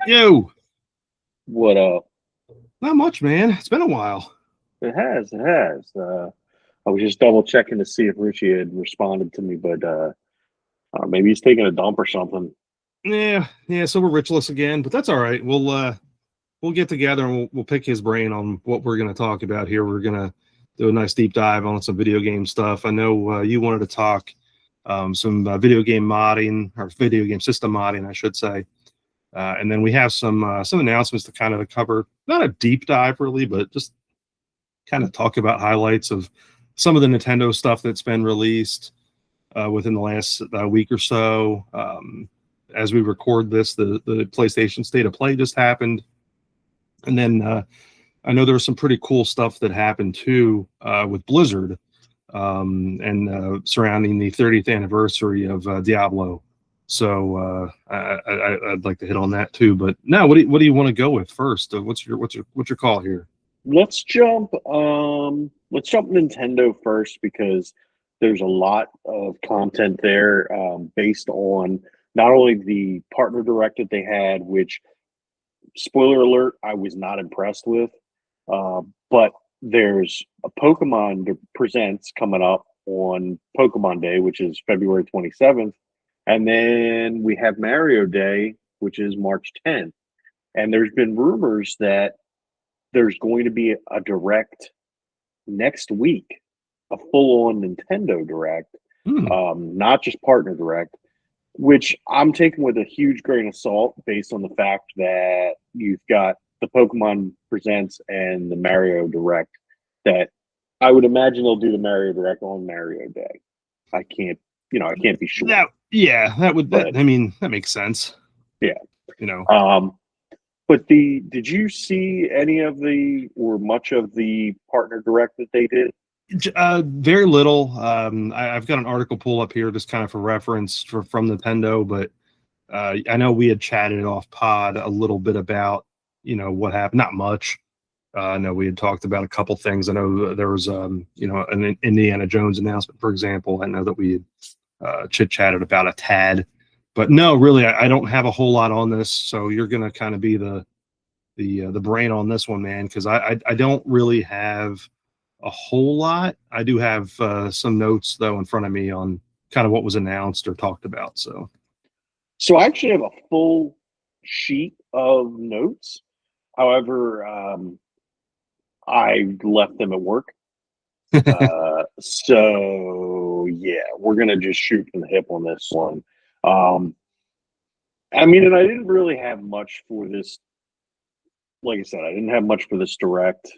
Yo, What not much, man. It's been a while. it has. I was just double checking to see if Richie had responded to me, but maybe he's taking a dump or something. Yeah. So we're richless again, but that's all right. We'll get together and we'll pick his brain on what we're gonna talk about here. We're gonna do a nice deep dive on some video game stuff. I know you wanted to talk some video game modding or video game system modding, I should say. And then we have some announcements to kind of cover, not a deep dive really, but just kind of talk about highlights of some of the Nintendo stuff that's been released within the last week or so. As we record this, the PlayStation State of Play just happened, and then I know there was some pretty cool stuff that happened too with Blizzard and surrounding the 30th anniversary of Diablo. So I'd like to hit on that too. But now, what do you want to go with first? What's your call here? Let's jump Nintendo first because there's a lot of content there based on not only the partner direct that they had, which spoiler alert, I was not impressed with. But there's a Presents coming up on Pokemon Day, which is February 27th. And then we have Mario Day, which is March 10th. And there's been rumors that there's going to be a direct next week, a full on Nintendo direct, Hmm. not just partner direct, which I'm taking with a huge grain of salt based on the fact that you've got the Pokemon Presents and the Mario Direct. That I would imagine they'll do the Mario Direct on Mario Day. I can't, I can't be sure, That yeah, that would that but I mean that makes sense. yeah. You know, Um, but did you see any of the or much of the partner direct that they did? very little. I've got an article pull up here just kind of for reference from Nintendo, but I know we had chatted off pod a little bit about what happened. Not much. I know we had talked about a couple things. I know there was an Indiana Jones announcement, for example. I know that we had chit chatted about a tad, but no, really, I don't have a whole lot on this. So you're gonna kind of be the brain on this one, man, because I don't really have a whole lot. I do have some notes though in front of me on kind of what was announced or talked about. So So I actually have a full sheet of notes. However, I left them at work. So yeah, we're gonna just shoot from the hip on this one. Um, I mean, and I didn't really have much for this. Like I said, I didn't have much for this direct.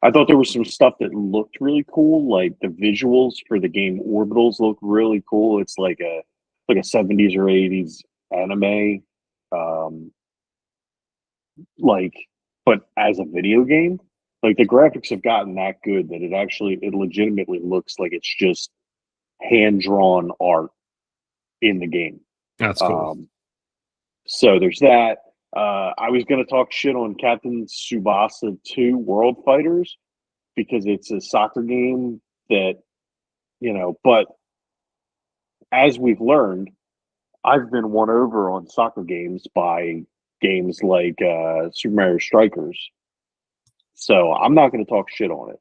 I thought there was some stuff that looked really cool, like the visuals for the game Orbitals look really cool. It's like a 70s or 80s anime, um, like but as a video game. Like the graphics have gotten that good that it legitimately looks like it's just hand drawn art in the game. that's cool. Um, so there's that. I was going to talk shit on Captain Tsubasa 2 World Fighters because it's a soccer game that, but as we've learned, I've been won over on soccer games by games like Super Mario Strikers. So I'm not going to talk shit on it.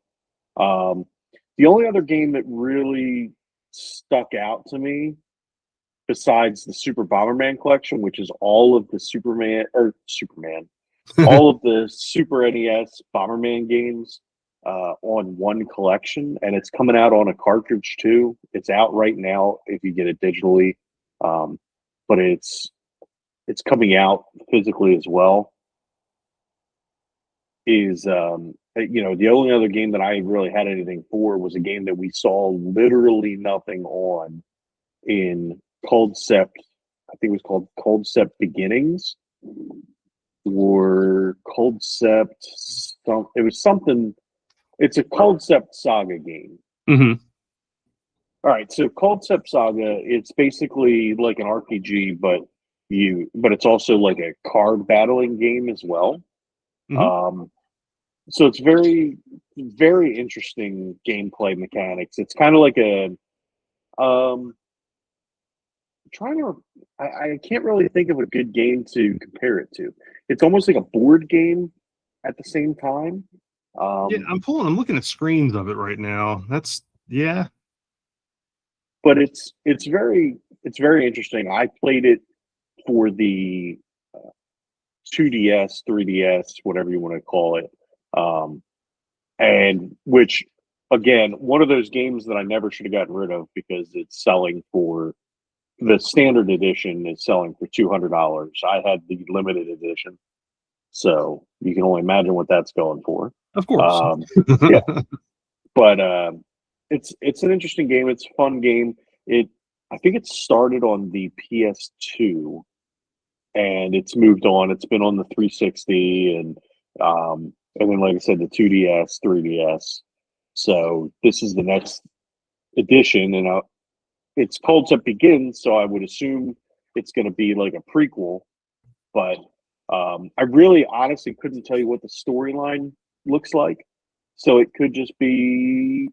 Um, the only other game that really stuck out to me besides the Super Bomberman collection, which is all of the all of the Super NES Bomberman games on one collection, and it's coming out on a cartridge too. It's out right now if you get it digitally, um, but it's coming out physically as well. Is the only other game that I really had anything for was a game that we saw literally nothing on in Coldcept. I think it was called Coldcept Beginnings or Coldcept. It was something. It's a Coldcept Saga game. Hmm. All right, so Coldcept Saga. It's basically like an RPG, but it's also like a card battling game as well. Hmm. Um, so it's very very interesting gameplay mechanics. It's kind of like a trying to. I can't really think of a good game to compare it to. It's almost like a board game at the same time. Yeah, I'm looking at screens of it right now. That's yeah. But it's very interesting. I played it for the 2DS, 3DS, whatever you want to call it, and which again, one of those games that I never should have gotten rid of because it's selling for the standard edition is selling for $200. I had the limited edition, so you can only imagine what that's going for. Of course. Yeah, but it's an interesting game. It's a fun game. I think it started on the PS2 and it's moved on. It's been on the 360 and then like I said, the 2DS, 3DS. So this is the next edition, and it's Concept Begins, so I would assume it's going to be like a prequel. But I really honestly couldn't tell you what the storyline looks like. So it could just be,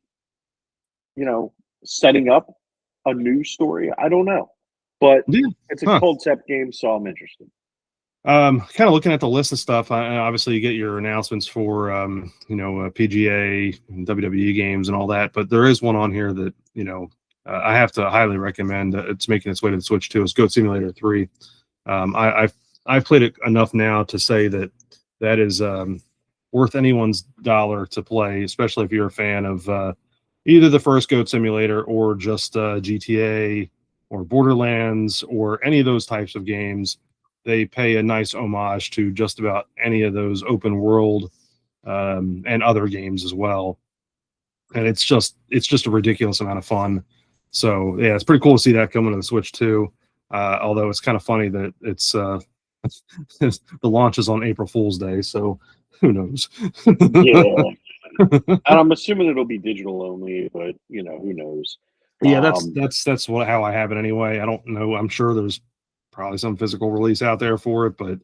setting up a new story. I don't know, but Yeah. it's a concept game, so I'm interested. Kind of looking at the list of stuff. Obviously, you get your announcements for PGA, and WWE games, and all that. But there is one on here that I have to highly recommend. It's making its way to the Switch too. It's Goat Simulator 3. I've played it enough now to say that is worth anyone's dollar to play, especially if you're a fan of either the first Goat Simulator or just GTA or Borderlands or any of those types of games. They pay a nice homage to just about any of those open world and other games as well. And it's just a ridiculous amount of fun. So yeah, it's pretty cool to see that coming to the Switch too. Although it's kind of funny that it's the launch is on April Fool's Day, so who knows? Yeah, and I'm assuming it'll be digital only, but who knows? Yeah, that's how I have it anyway. I don't know. I'm sure there's probably some physical release out there for it, but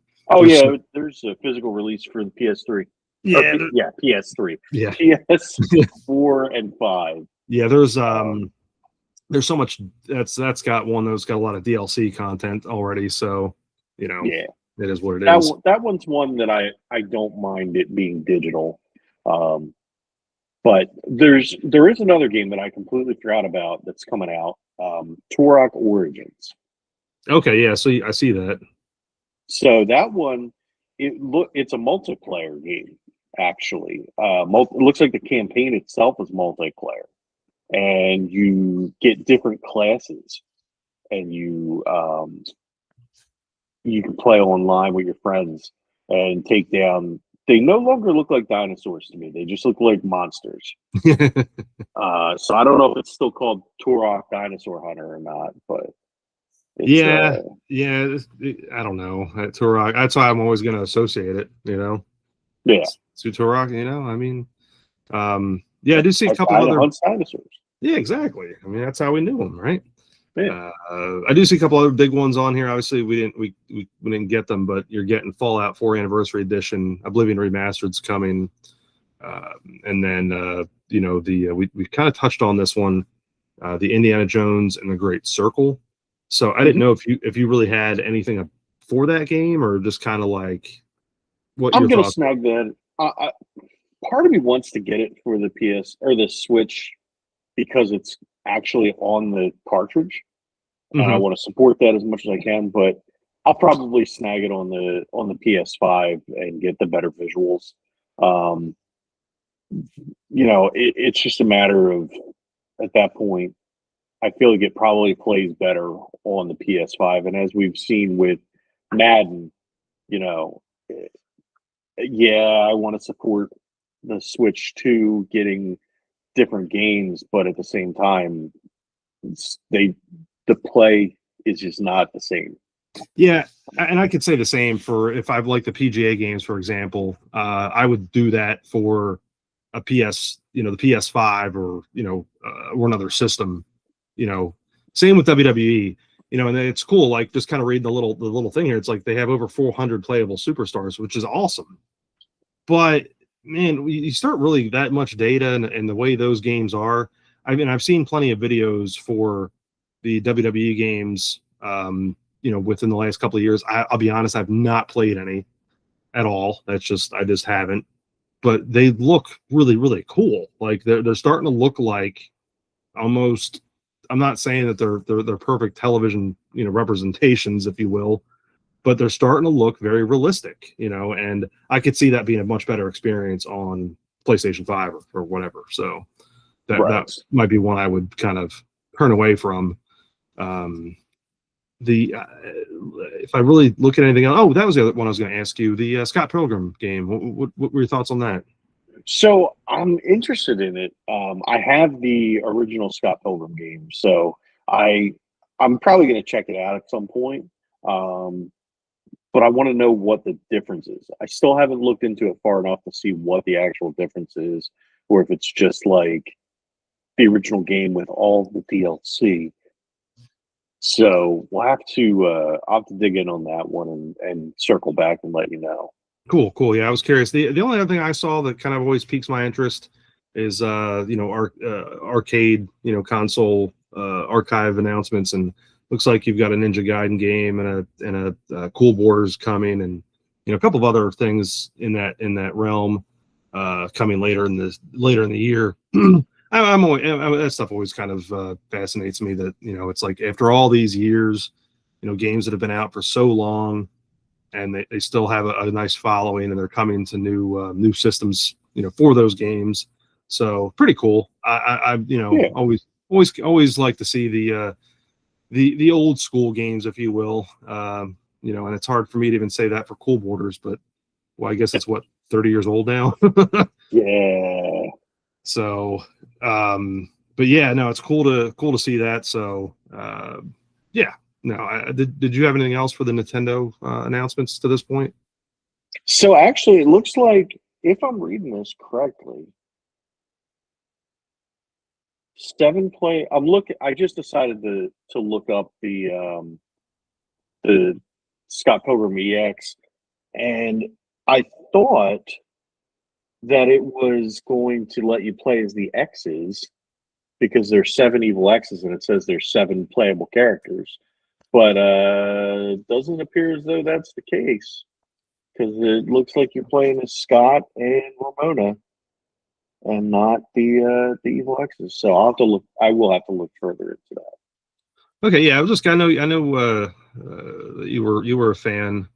there's a physical release for the PS3. Yeah, PS3. Yeah, PS4 and 5. Yeah, there's so much that's got one that's got a lot of DLC content already, so yeah, it is what it is. That one's one that I don't mind it being digital. But there is another game that I completely forgot about that's coming out, Turok Origins. Okay, yeah, so I see that. So that one, it's a multiplayer game actually. It looks like the campaign itself is multiplayer, and you get different classes, and you can play online with your friends and take down. They no longer look like dinosaurs to me. They just look like monsters. So I don't know if it's still called Turok Dinosaur Hunter or not, but yeah, I don't know. Turok. That's why I'm always going to associate it. Yeah, to Turok. I mean, yeah, I do see a couple other hunts dinosaurs. Yeah, exactly. I mean, that's how we knew them, right? Yeah. I do see a couple other big ones on here. Obviously, we didn't get them, but you're getting Fallout 4 Anniversary Edition. Oblivion Remastered's coming, and then we kind of touched on this one, the Indiana Jones and the Great Circle. So I didn't know if you really had anything for that game, or just kind of like what I'm going to snag that. Part of me wants to get it for the PS or the Switch because it's actually on the cartridge. I want to support that as much as I can, but I'll probably snag it on the PS5 and get the better visuals. It's just a matter of, at that point, I feel like it probably plays better on the PS5. And as we've seen with Madden, I want to support the Switch 2 getting different games, but at the same time, the play is just not the same. Yeah, and I could say the same for if I've liked the PGA games, for example. I would do that for a the PS5 or another system. Same with WWE. And it's cool. Like just kind of reading the little thing here. It's like they have over 400 playable superstars, which is awesome. But man, you start really that much data and the way those games are. I mean, I've seen plenty of videos for the WWE games Within the last couple of years. I'll be honest, I've not played any at all. I just haven't. But they look really, really cool. Like they're starting to look like almost. I'm not saying that they're perfect television, representations, if you will, but they're starting to look very realistic, and I could see that being a much better experience on PlayStation 5 or whatever. So that might be one I would kind of turn away from. If I really look at anything else, that was the other one I was going to ask you, the Scott Pilgrim game. What were your thoughts on that? So I'm interested in it. I have the original Scott Pilgrim game, so I'm probably going to check it out at some point. But I want to know what the difference is. I still haven't looked into it far enough to see what the actual difference is, or if it's just like the original game with all the DLC. So we'll have to I'll have to dig in on that one and circle back and let you know. Cool. Yeah, I was curious. The only other thing I saw that kind of always piques my interest is arcade, console archive announcements, and looks like you've got a Ninja Gaiden game and a Cool Borders coming, and a couple of other things in that realm coming later in the year. That stuff always kind of fascinates me. That it's like after all these years, games that have been out for so long, and they still have a nice following, and they're coming to new systems, for those games. So pretty cool. Always like to see the old school games, if you will. And it's hard for me to even say that for Cool Borders, but I guess it's 30 years old now. Yeah. So, but yeah, no, it's cool to see that. So, yeah. No, did you have anything else for the Nintendo announcements to this point? So actually, it looks like, if I'm reading this correctly, 7 play. I just decided to look up the Scott Pilgrim EX, and I thought that it was going to let you play as the X's because there's 7 evil X's, and it says there's 7 playable characters. But it doesn't appear as though that's the case, because it looks like you're playing as Scott and Ramona, and not the evil X's. So I'll have to look. I will have to look further into that. Okay, yeah, I know that you were a fan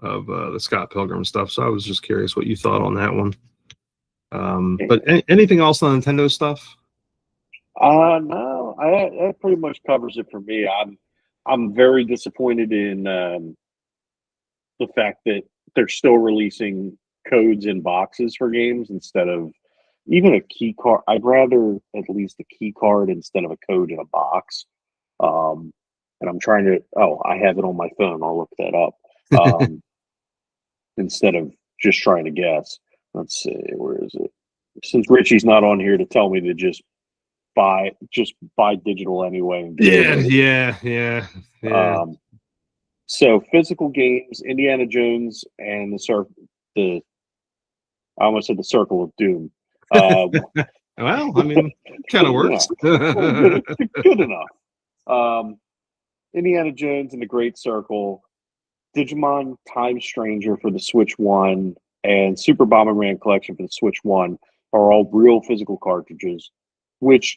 of the Scott Pilgrim stuff, so I was just curious what you thought on that one. But anything else on Nintendo stuff? No, that pretty much covers it for me. I'm very disappointed in the fact that they're still releasing codes in boxes for games instead of even a key card. I'd rather at least a key card instead of a code in a box. And I'm trying to. Oh, I have it on my phone. I'll look that up instead of just trying to guess. Let's see, where is it? Since Richie's not on here to tell me to just buy digital anyway. And Yeah. So physical games, Indiana Jones and I almost said the Circle of Doom. Well, I mean, kind of works. Good enough. Indiana Jones and the Great Circle, Digimon Time Stranger for the Switch 1, and Super Bomberman Collection for the Switch 1 are all real physical cartridges, which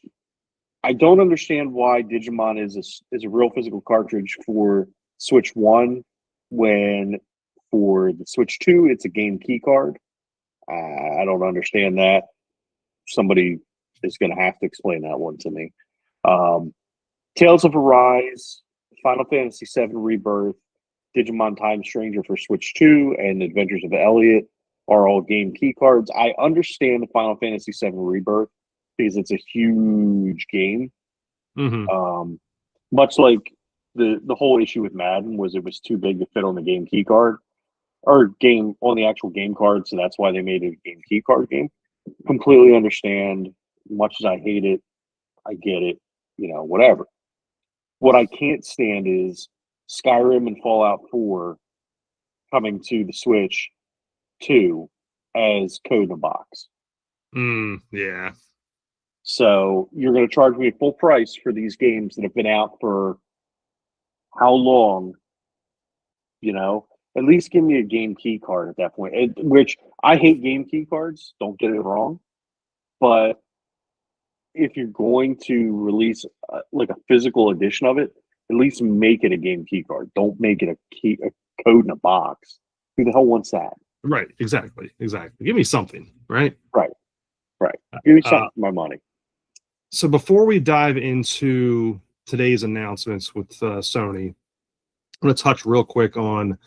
I don't understand why Digimon is a real physical cartridge for Switch 1 when for the Switch 2 it's a game key card. I don't understand that. Somebody is going to have to explain that one to me. Tales of Arise, Final Fantasy VII Rebirth, Digimon Time Stranger for Switch 2, and Adventures of Elliot are all game key cards. I understand the Final Fantasy VII Rebirth because it's a huge game. Mm-hmm. Much like the whole issue with Madden was it was too big to fit on the game key card or game on the actual game card, so that's why they made it a game key card game. Completely understand. Much as I hate it, I get it. Whatever. What I can't stand is Skyrim and Fallout 4 coming to the Switch 2 as code in a box. Yeah. So you're going to charge me full price for these games that have been out for how long, you know, at least give me a game key card at that point. Which I hate game key cards, don't get it wrong. But if you're going to release like a physical edition of it, at least make it a game key card. Don't make it a code in a box. Who the hell wants that? Right. Exactly. Give me something. Right. Right. Give me Uh, something for my money. so before we dive into today's announcements with Sony, I'm going to touch real quick on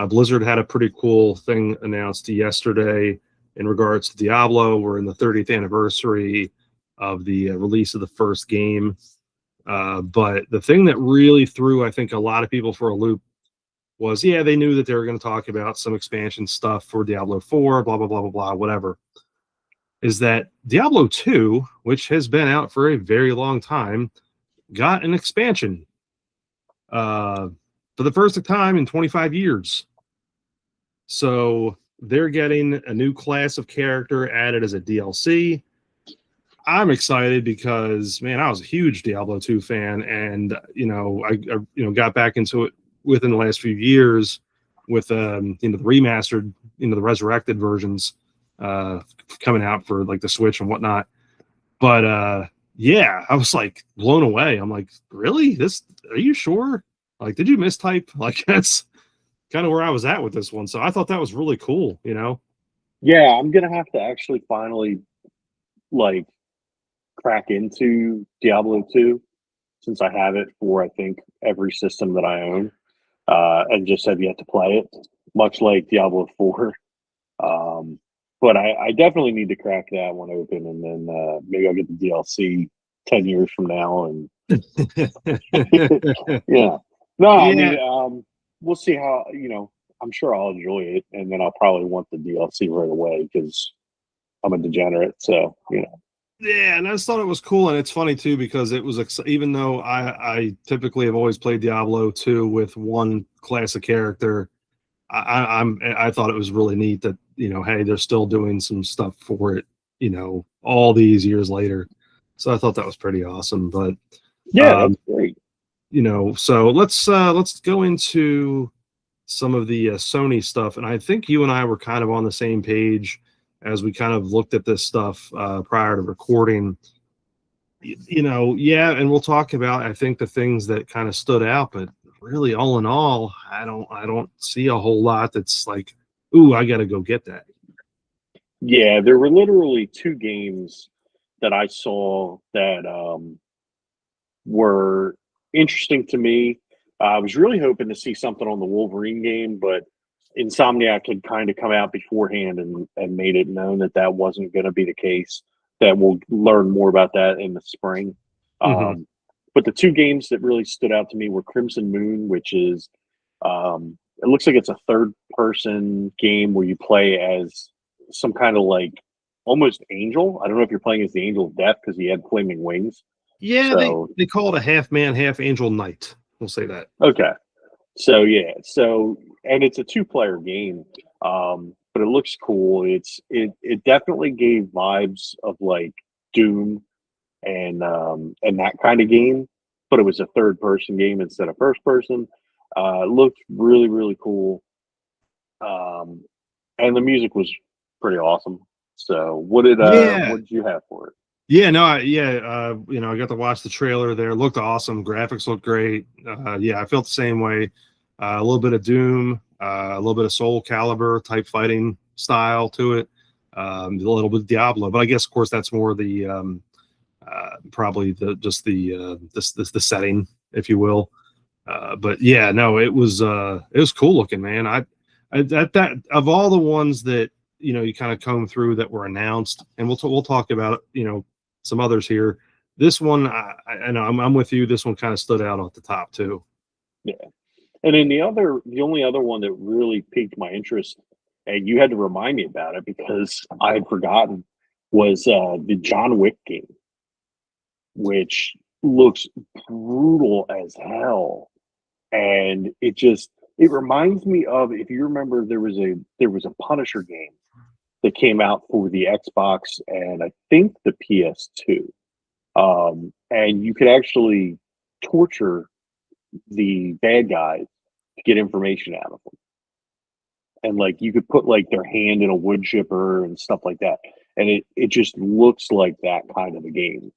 Blizzard had a pretty cool thing announced yesterday in regards to Diablo. We're in the 30th anniversary of the release of the first game. But the thing that really threw, I think, a lot of people for a loop was, they knew that they were going to talk about some expansion stuff for Diablo 4, blah, blah, blah, blah, blah, whatever. Is that Diablo 2, which has been out for a very long time, got an expansion for the first time in 25 years. So they're getting a new class of character added as a DLC. I'm excited because, man, I was a huge Diablo 2 fan, and I got back into it within the last few years with the remastered, the resurrected versions coming out for like the Switch and whatnot. But I was like blown away. I'm like, really? Are you sure? Like, did you mistype? Like, that's kind of where I was at with this one. So I thought that was really cool, Yeah, I'm gonna have to actually finally like crack into Diablo 2 since I have it for I think every system that I own, and just have yet to play it, much like Diablo 4. But I definitely need to crack that one open, and then maybe I'll get the DLC 10 years from now. And yeah, no, I mean, we'll see how I'm sure I'll enjoy it, and then I'll probably want the DLC right away because I'm a degenerate. So Yeah, and I just thought it was cool, and it's funny too because it was even though I typically have always played Diablo 2 with one class of character, I thought it was really neat that hey, they're still doing some stuff for it, all these years later. So I thought that was pretty awesome. But yeah, that's great. So let's go into some of the Sony stuff, and I think you and I were kind of on the same page as we kind of looked at this stuff prior to recording. And we'll talk about I think the things that kind of stood out, but really all in all, I don't see a whole lot that's like, ooh, I got to go get that. Yeah, there were literally two games that I saw that were interesting to me. I was really hoping to see something on the Wolverine game, but Insomniac had kind of come out beforehand and made it known that that wasn't going to be the case. That we'll learn more about that in the spring. Mm-hmm. But the two games that really stood out to me were Crimson Moon, which is it looks like it's a third-person game where you play as some kind of like almost angel. I don't know if you're playing as the Angel of Death because he had flaming wings. Yeah, So they call it a half man, half angel knight. We'll say that. okay. So yeah, and it's a two-player game, but it looks cool. It definitely gave vibes of like Doom and that kind of game, but it was a third-person game instead of first person. It looked really really cool, and the music was pretty awesome. So what did you have for it? Yeah, no, I got to watch the trailer there. It looked awesome. Graphics looked great. I felt the same way. A little bit of Doom, a little bit of Soul Calibur type fighting style to it. A little bit of Diablo, but I guess of course that's more the probably the setting, if you will. But yeah, no, it was cool looking, man. That of all the ones that you kind of comb through that were announced, and we'll talk about some others here. This one, I know I'm with you. This one kind of stood out at the top too. Yeah, and then the only other one that really piqued my interest, and you had to remind me about it because I had forgotten, was the John Wick game, which looks brutal as hell, and it reminds me of, if you remember, there was a Punisher game that came out for the Xbox and I think the PS2, and you could actually torture the bad guys to get information out of them. And like you could put like their hand in a wood chipper and stuff like that. And it just looks like that kind of a game.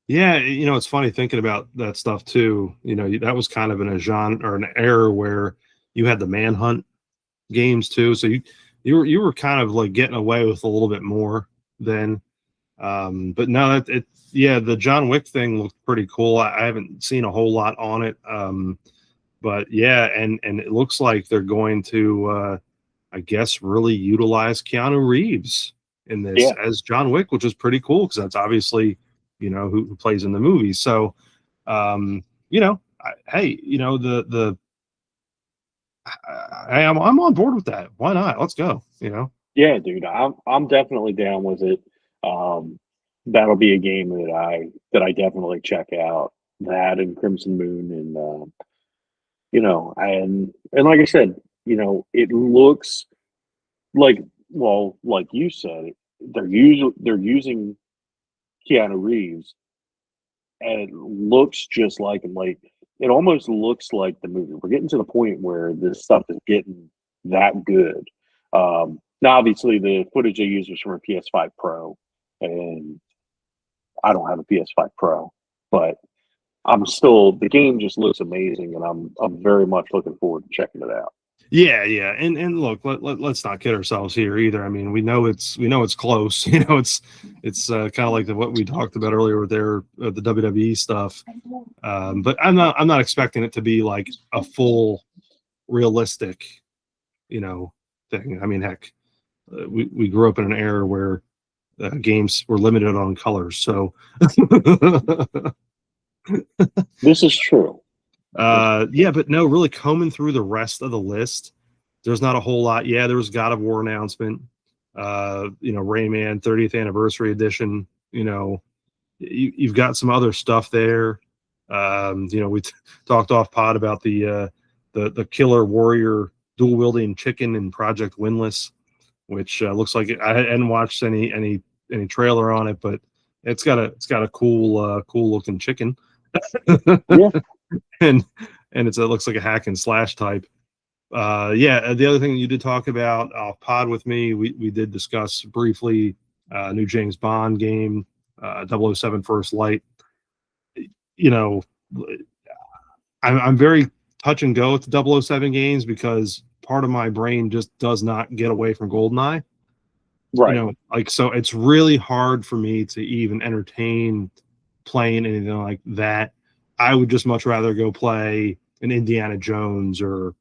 Yeah, it's funny thinking about that stuff too. That was kind of in a genre or an era where you had the manhunt games too. So you were kind of like getting away with a little bit more then. But no, yeah, the John Wick thing looked pretty cool. I haven't seen a whole lot on it. But yeah, and it looks like they're going to I guess really utilize Keanu Reeves in this Yeah. as John Wick, which is pretty cool because that's obviously who plays in the movie. So hey, I'm on board with that. Why not? Let's go. Yeah, dude. I'm definitely down with it. That'll be a game that I definitely check out. That and Crimson Moon and and like I said, it looks like, well, like you said, they're using Keanu Reeves, and it looks just like him. Like it almost looks like the movie. We're getting to the point where this stuff is getting that good. Now, obviously, the footage they used was from a PS5 Pro, and I don't have a PS5 Pro, but the game just looks amazing, and I'm very much looking forward to checking it out. Yeah, and look, let's not kid ourselves here either. I mean, we know it's close. It's kind of like what we talked about earlier with the WWE stuff. But I'm not expecting it to be like a full realistic, thing. I mean, heck, we grew up in an era where games were limited on colors, so This is true. yeah, but no, really combing through the rest of the list, there's not a whole lot. Yeah, there was God of War announcement, Rayman 30th anniversary edition. You've got some other stuff there. We talked off pod about the Killer Warrior dual wielding chicken in Project Windless, which looks like I hadn't watched any trailer on it, but it's got a cool looking chicken. Yeah. and it looks like a hack and slash type. Yeah, the other thing you did talk about off pod with me, we did discuss briefly new James Bond game, 007 First Light. I'm very touch and go with the 007 games because part of my brain just does not get away from GoldenEye. Right. So it's really hard for me to even entertain playing anything like that. I would just much rather go play an Indiana Jones or,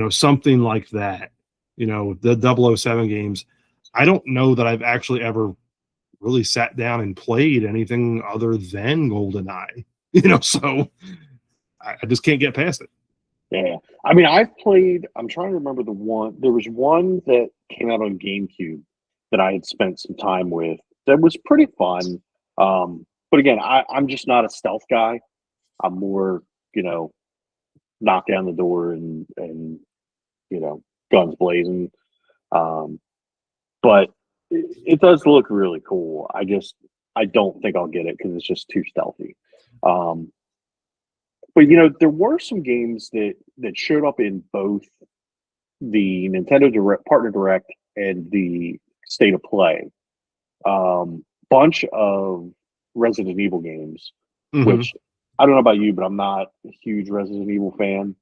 something like that. The 007 games. I don't know that I've actually ever really sat down and played anything other than GoldenEye. So I just can't get past it. Yeah. I mean, I'm trying to remember there was one that came out on GameCube that I had spent some time with that was pretty fun. But again, I'm just not a stealth guy. I'm more, knock down the door and guns blazing. But it does look really cool. I don't think I'll get it because it's just too stealthy. But there were some games that showed up in both the Nintendo Direct Partner Direct and the State of Play. Bunch of Resident Evil games, which I don't know about you, but I'm not a huge Resident Evil fan.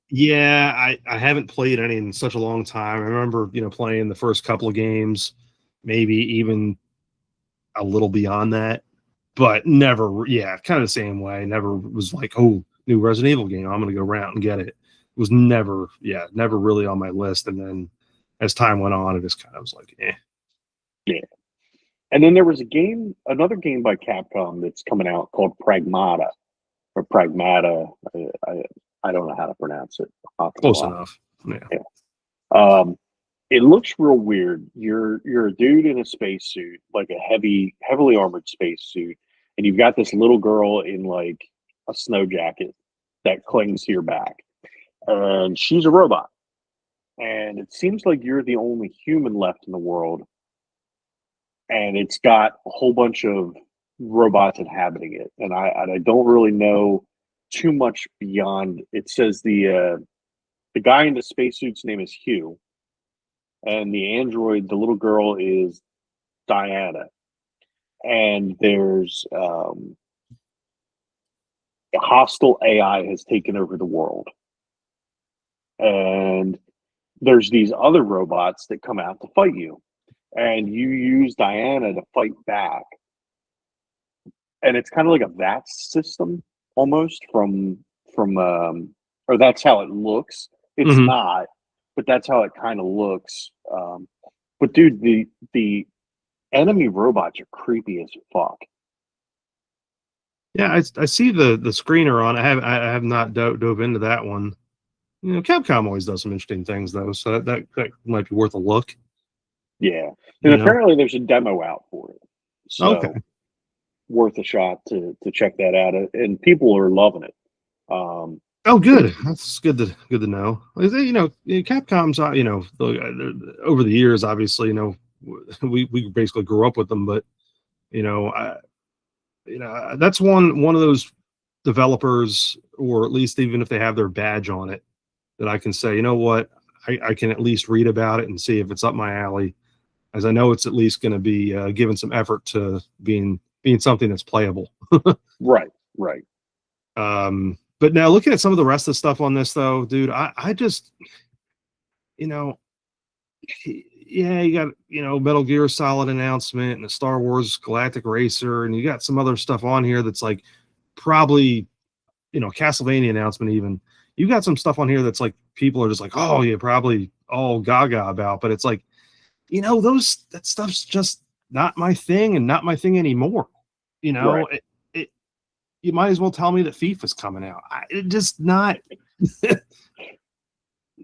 Yeah, I haven't played any in such a long time. I remember, playing the first couple of games, maybe even a little beyond that, but never, yeah, kind of the same way. Never was like, oh, new Resident Evil game, I'm going to go around and get it. It was never really on my list. And then as time went on, it just kind of was like, eh. Yeah. And then there was another game by Capcom that's coming out called Pragmata or Pragmata. I don't know how to pronounce it. Close enough. Yeah. It looks real weird. You're a dude in a spacesuit, like a heavily armored spacesuit, and you've got this little girl in like a snow jacket that clings to your back, and she's a robot. And it seems like you're the only human left in the world, and it's got a whole bunch of robots inhabiting it. And I don't really know too much beyond. It says the guy in the spacesuit's name is Hugh, and the android, the little girl, is Diana. And there's hostile AI has taken over the world, and there's these other robots that come out to fight you, and you use Diana to fight back. And it's kind of like a VATS system almost or that's how it looks. It's Mhm. not, but that's how it kind of looks. But dude, the enemy robots are creepy as fuck. Yeah, I see the screener on. I have not dove into that one. You know, Capcom always does some interesting things though, so that might be worth a look. Yeah, and You know. apparently there's a demo out for it, Okay. so worth a shot to check that out. And people are loving it. Oh, good. That's good to know. You know, Capcom's over the years, obviously, you know, we basically grew up with them, but you know, that's one of those developers, or at least even if they have their badge on it, that I can say, you know what, I can at least read about it and see if it's up my alley, as I know it's at least going to be given some effort to being something that's playable. Right, right. But now looking at some of the rest of the stuff on this, though, dude, I just, you know, yeah, you got, you know, Metal Gear Solid announcement and the Star Wars Galactic Racer, and you got some other stuff on here that's like probably, you know, Castlevania announcement even. You got some stuff on here that's like people are just like, oh, yeah, probably all gaga about, but it's like, you know, that stuff's just not my thing and not my thing anymore. You know, Right. You might as well tell me that FIFA's coming out. It just not.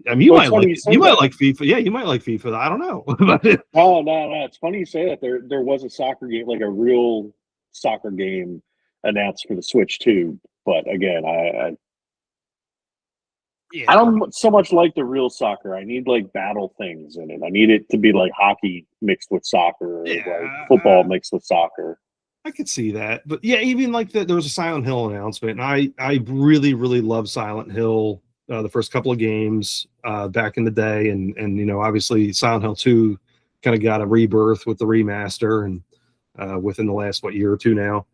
I mean, Well, it's funny you you say might that. like FIFA. Yeah, you might like FIFA. I don't know. Oh, no. It's funny you say that. There was a soccer game, like a real soccer game, announced for the Switch too. But again, I Yeah, don't so much like the real soccer. I need like battle things in it. I need it to be like hockey mixed with soccer, or like yeah, football mixed with soccer. I could see that. But yeah, even like there was a Silent Hill announcement, and I really really love Silent Hill. The first couple of games back in the day, and you know, obviously Silent Hill 2 kind of got a rebirth with the remaster, and within the last year or two now.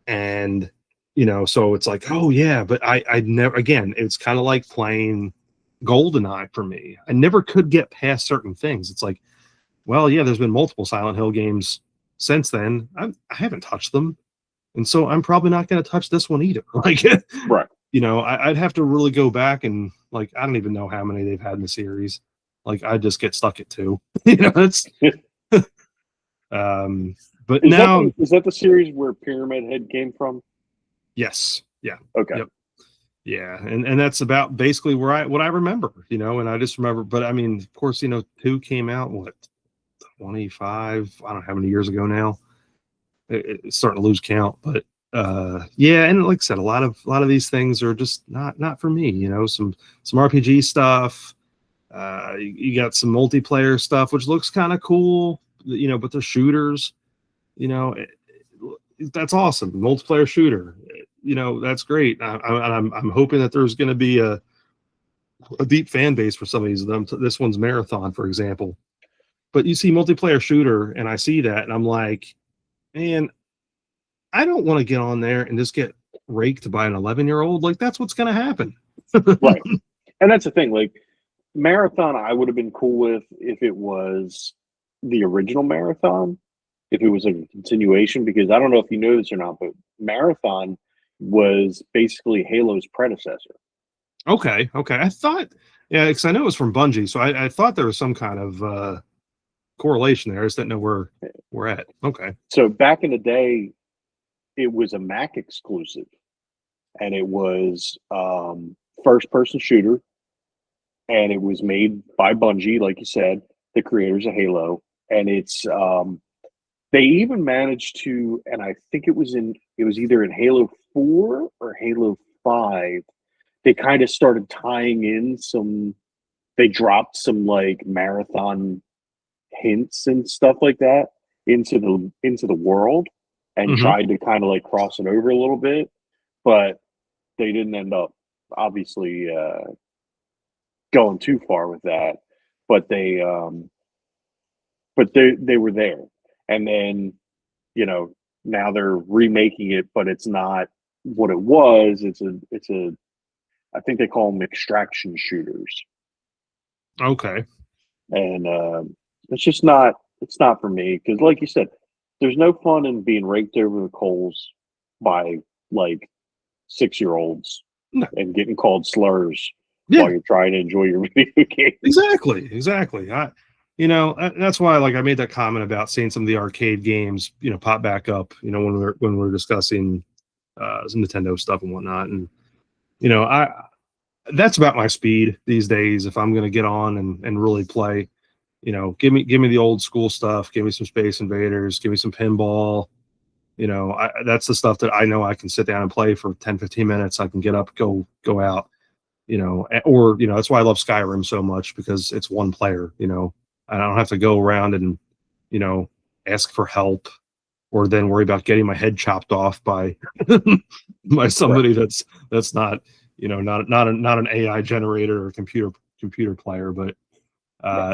And you know, so it's like, oh yeah, but I never, again, it's kind of like playing GoldenEye for me. I never could get past certain things. It's like, well, yeah, there's been multiple Silent Hill games since then. I haven't touched them, and so I'm probably not going to touch this one either. Like, Right. you know, I'd have to really go back and like, I don't even know how many they've had in the series. Like, I just get stuck at two. You know, it's um, but now, Is that the series where Pyramid Head came from? yes, yeah, Okay. yep. Yeah, and that's about basically what I remember, you know, and I just remember, but I mean, of course, you know, two came out what 25, I don't know how many years ago now. It's starting to lose count, but yeah, and like I said, a lot of these things are just not for me, you know, some RPG stuff. You got some multiplayer stuff which looks kind of cool, you know, but they're shooters, you know, that's awesome. Multiplayer shooter, you know, that's great. I'm hoping that there's going to be a deep fan base for some of these of them. This one's Marathon, for example. But you see multiplayer shooter, and I see that, and I'm like, man, I don't want to get on there and just get raked by an 11-year-old. Like, that's what's going to happen. Right. And that's the thing. Like Marathon, I would have been cool with if it was the original Marathon, if it was a continuation, because I don't know if you know this or not, but Marathon was basically Halo's predecessor. Okay, okay. I thought, yeah, because I know it was from Bungie, so I thought there was some kind of correlation there. I just didn't know where we're at. Okay. So back in the day, it was a Mac exclusive, and it was first person shooter, and it was made by Bungie, like you said, the creators of Halo. And it's they even managed to, and I think it was either in Halo 4 or Halo 5. They kind of started tying in they dropped some like marathon hints and stuff like that into the world, and Hmm. tried to kind of like cross it over a little bit. But they didn't end up obviously going too far with that, but they were there, and then now they're remaking it, but it's not what it was. It's a I think they call them extraction shooters, Okay. and it's just not. It's not for me because, like you said, there's no fun in being raked over the coals by like 6-year-olds No. and getting called slurs Yeah. while you're trying to enjoy your video game. Exactly. That's why like I made that comment about seeing some of the arcade games, pop back up, when we're discussing some Nintendo stuff and whatnot. And I that's about my speed these days. If I'm going to get on and really play, give me the old school stuff. Give me some Space Invaders. Give me some pinball. That's the stuff that I know I can sit down and play for 10, 15 minutes. I can get up, go out. That's why I love Skyrim so much, because it's one player. I don't have to go around and ask for help, or then worry about getting my head chopped off by by somebody that's not not an AI generator or computer player. But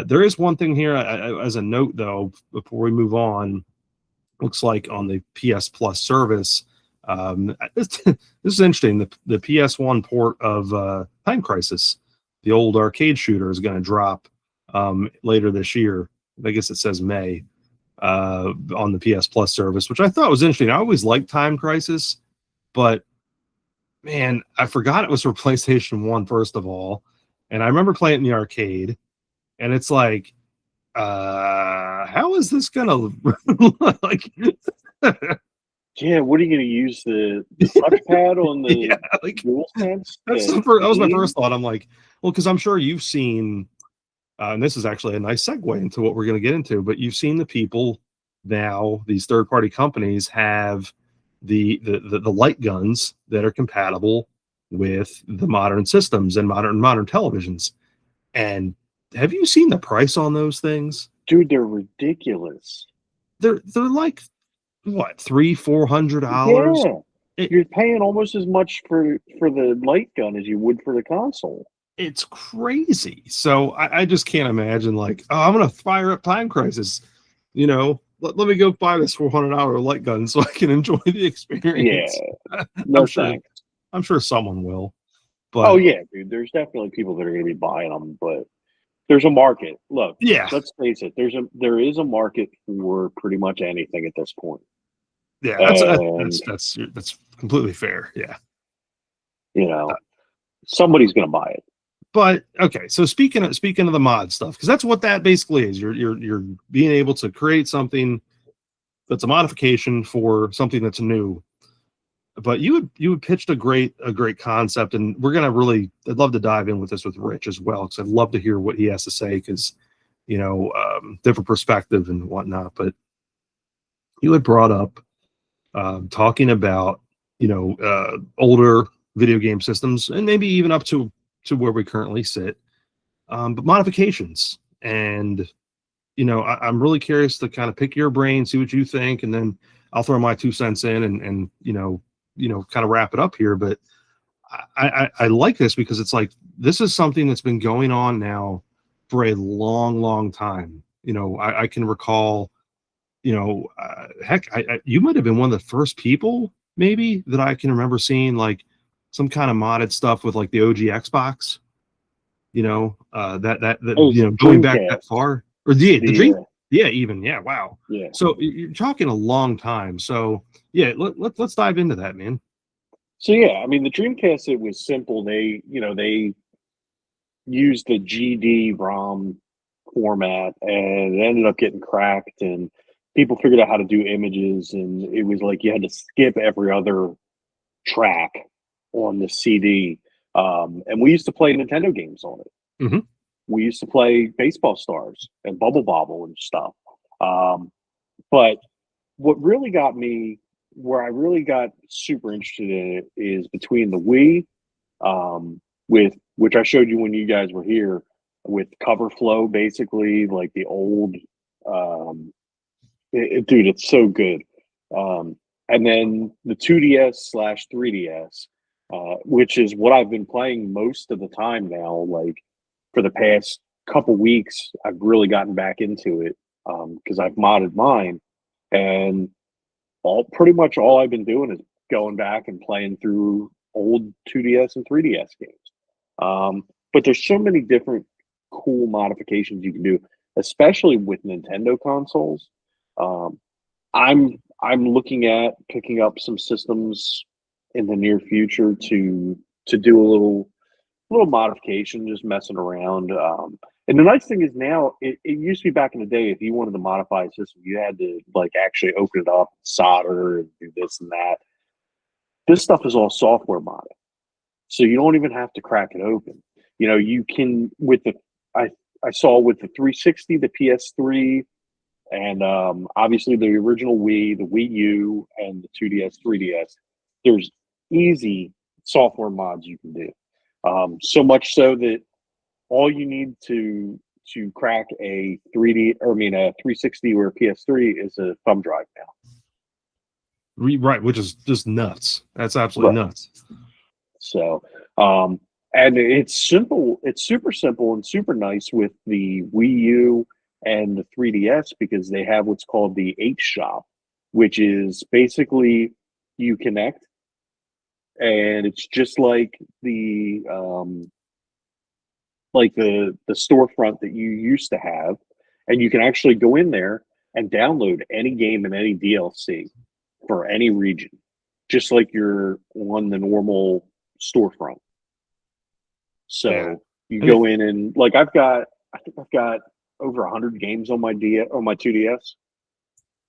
there is one thing here as a note, though, before we move on. Looks like on the PS Plus service, this is interesting. The PS1 port of Time Crisis, the old arcade shooter, is going to drop later this year. I guess it says May on the PS Plus service, which I thought was interesting. I always liked Time Crisis, but man, I forgot it was for PlayStation 1, first of all. And I remember playing it in the arcade, and it's like, how is this gonna like? Yeah, what are you going to use the touchpad on the Yeah, like DualSense? that was my first thought. I'm like, well, because I'm sure you've seen, and this is actually a nice segue into what we're going to get into. But you've seen the people now; these third-party companies have the light guns that are compatible with the modern systems and modern televisions. And have you seen the price on those things? Dude, they're ridiculous. They're like what, $300-$400? Yeah, you're paying almost as much for the light gun as you would for the console. It's crazy. So I just can't imagine, like, oh, I'm gonna fire up Time Crisis. Let me go buy this $400 light gun so I can enjoy the experience. Yeah, no thanks. I'm sure someone will. But oh yeah, dude, there's definitely people that are going to be buying them, but there's a market. Look, yeah, let's face it. There is a market for pretty much anything at this point. Yeah, that's completely fair. Yeah, somebody's going to buy it. But okay, so speaking of the mod stuff, because that's what that basically is. You're being able to create something that's a modification for something that's new. But you had pitched a great concept, and I'd love to dive in with this with Rich as well, because I'd love to hear what he has to say, because different perspective and whatnot. But you had brought up talking about older video game systems, and maybe even up to where we currently sit, but modifications. And I'm really curious to kind of pick your brain, see what you think, and then I'll throw my 2 cents in and kind of wrap it up here. But I like this, because it's like, this is something that's been going on now for a long time. I can recall, heck, you might have been one of the first people maybe that I can remember seeing like some kind of modded stuff with like the OG Xbox, going back that far, or the Dream. Wow. Yeah. So you're talking a long time. So yeah, let's dive into that, man. So yeah, I mean, the Dreamcast, it was simple. They used the GD-ROM format, and it ended up getting cracked, and people figured out how to do images, and it was like you had to skip every other track on the CD. And we used to play Nintendo games on it. Mm-hmm. We used to play Baseball Stars and Bubble Bobble and stuff. But what really got me, where I really got super interested in it, is between the Wii, with which I showed you when you guys were here, with Cover Flow, basically like the old, dude, it's so good. And then the 2DS/3DS, which is what I've been playing most of the time now. Like for the past couple weeks, I've really gotten back into it because I've modded mine, and pretty much all I've been doing is going back and playing through old 2DS and 3DS games. But there's so many different cool modifications you can do, especially with Nintendo consoles. I'm looking at picking up some systems in the near future to do a little modification, just messing around. And the nice thing is now, it used to be back in the day, if you wanted to modify a system, you had to like actually open it up, solder, and do this and that. This stuff is all software modded, so you don't even have to crack it open. You know, you can with the I saw with the 360, the PS3, and obviously the original Wii, the Wii U, and the 2DS, 3DS. There's easy software mods you can do. So much so that all you need to crack a 360 or a PS3 is a thumb drive now. Right, which is just nuts. That's absolutely nuts. So, and it's simple. It's super simple and super nice with the Wii U and the 3DS because they have what's called the H Shop, which is basically you connect, and it's just like the storefront that you used to have, and you can actually go in there and download any game and any DLC for any region, just like you're on the normal storefront. So you go in and like I think I've got over 100 games on my 2DS.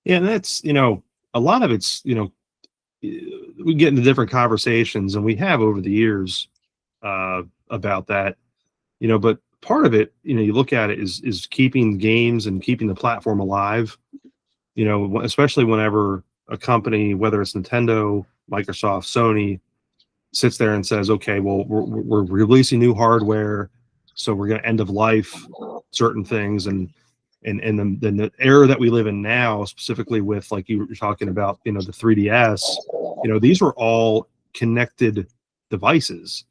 Yeah, and that's, a lot of it's, we get into different conversations, and we have over the years about that, but part of it, you look at it is keeping games and keeping the platform alive, especially whenever a company, whether it's Nintendo, Microsoft, Sony, sits there and says, okay, well, we're releasing new hardware, so we're going to end of life certain things, and the era that we live in now, specifically with, like you were talking about, the 3DS, these were all connected devices.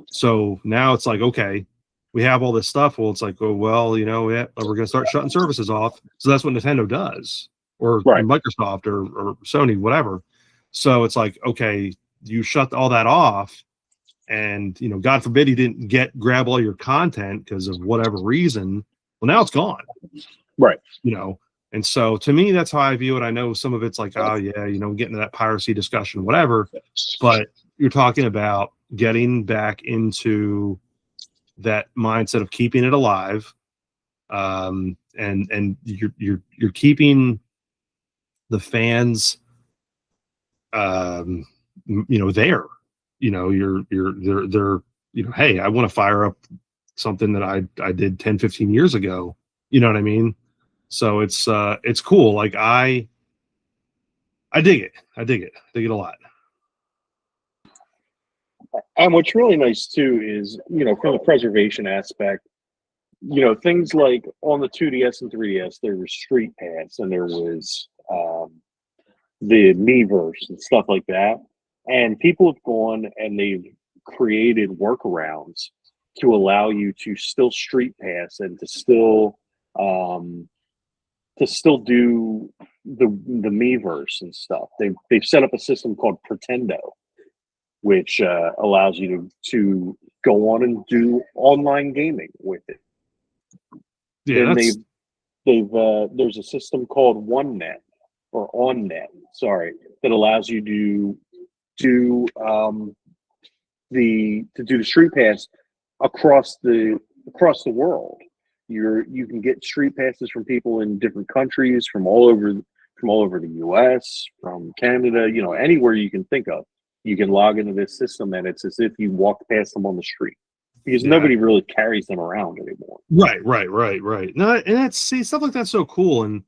So now it's like, okay, we have all this stuff. Well, it's like, oh, well, we're going to start shutting services off. So that's what Nintendo does, or Microsoft or Sony, whatever. So it's like, okay, you shut all that off, and God forbid you didn't grab all your content because of whatever reason. Well, now it's gone, right? And so to me, that's how I view it. I know some of it's like, oh yeah, getting to that piracy discussion, whatever. But you're talking about getting back into that mindset of keeping it alive, and you're keeping the fans, there. They're hey, I want to fire up something that I did 10, 15 years ago. You know what I mean? So it's cool. Like I dig it. I dig it a lot. And what's really nice too is, from the preservation aspect, things like on the 2DS and 3DS, there was Street Pass and there was the Miiverse and stuff like that. And people have gone and they've created workarounds to allow you to still Street Pass and to still do the Miiverse and stuff. They've set up a system called Pretendo, which allows you to go on and do online gaming with it. Yeah, there's a system called OneNet or OnNet, sorry, that allows you to do the Street Pass across the world. You can get Street Passes from people in different countries, from all over the US, from Canada, anywhere you can think of. You can log into this system, and it's as if you walked past them on the street, because nobody really carries them around anymore. Right. No, and that's stuff like that's so cool. And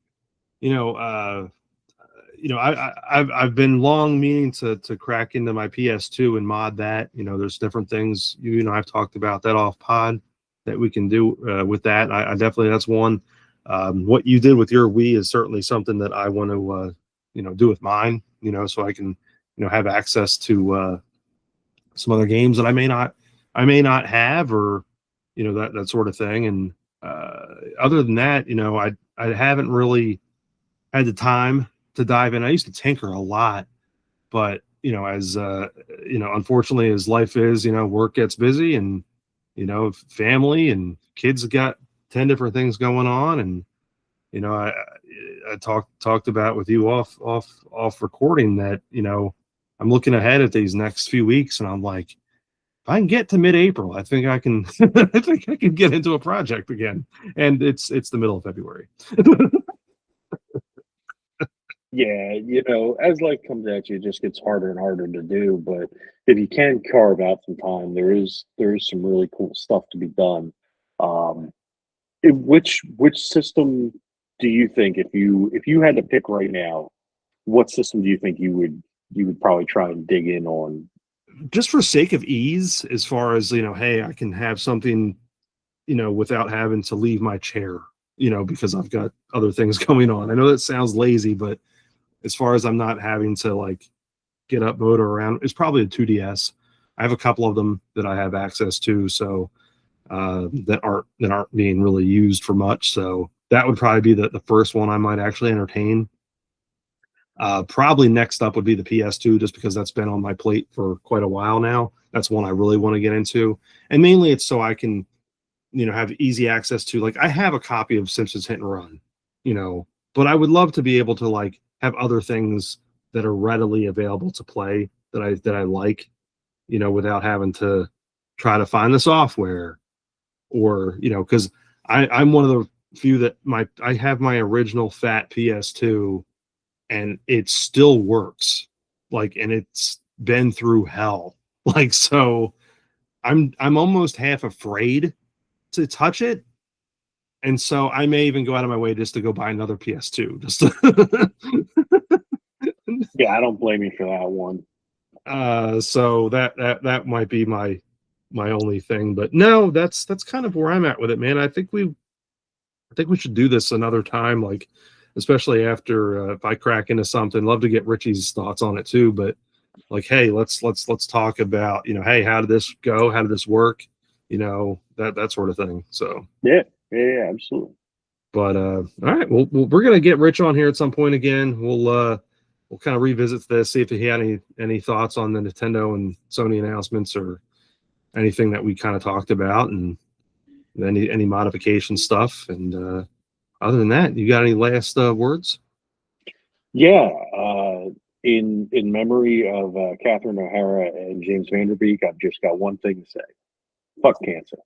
I've been long meaning to crack into my PS2 and mod that. There's different things I've talked about that off pod that we can do with that. I definitely, that's one. What you did with your Wii is certainly something that I want to do with mine. So I can have access to some other games that I may not have, or that sort of thing. And other than that, I haven't really had the time to dive in. I used to tinker a lot, but as unfortunately as life is, work gets busy, and family and kids got 10 different things going on. And I talked about with you off recording that I'm looking ahead at these next few weeks, and I'm like, if I can get to mid-April, I think I can I think I can get into a project again. And it's the middle of February. Yeah, as life comes at you, it just gets harder and harder to do. But if you can carve out some time, there is some really cool stuff to be done. Um, which system do you think, if you had to pick right now, what system do you think you would probably try and dig in on? Just for sake of ease, as far as hey, I can have something without having to leave my chair, because I've got other things going on. I know that sounds lazy, but as far as I'm not having to like get up, motor around, it's probably a 2DS. I have a couple of them that I have access to, so that aren't being really used for much. So that would probably be the first one I might actually entertain. Probably next up would be the PS2, just because that's been on my plate for quite a while now. That's one I really want to get into, and mainly it's so I can have easy access to, like, I have a copy of Simpsons Hit and Run, but I would love to be able to like have other things that are readily available to play that I like, without having to try to find the software, or because I'm one of the few that I have my original fat PS2, and it still works, like, and it's been through hell, like, so I'm almost half afraid to touch it. And so I may even go out of my way just to go buy another PS2, just to Yeah, I don't blame you for that one. so that might be my only thing. But no, that's kind of where I'm at with it, man. I think we should do this another time, like, especially after if I crack into something. Love to get Richie's thoughts on it too. But like, hey, let's talk about, hey, how did this go? How did this work? That sort of thing. So, Yeah, yeah, yeah, absolutely. but all right, well, we're gonna get Rich on here at some point again. We'll kind of revisit this, see if he had any thoughts on the Nintendo and Sony announcements, or anything that we kind of talked about, and any modification stuff. And other than that, you got any last words? Yeah, in memory of Catherine O'Hara and James Vanderbeek, I've just got one thing to say: fuck cancer.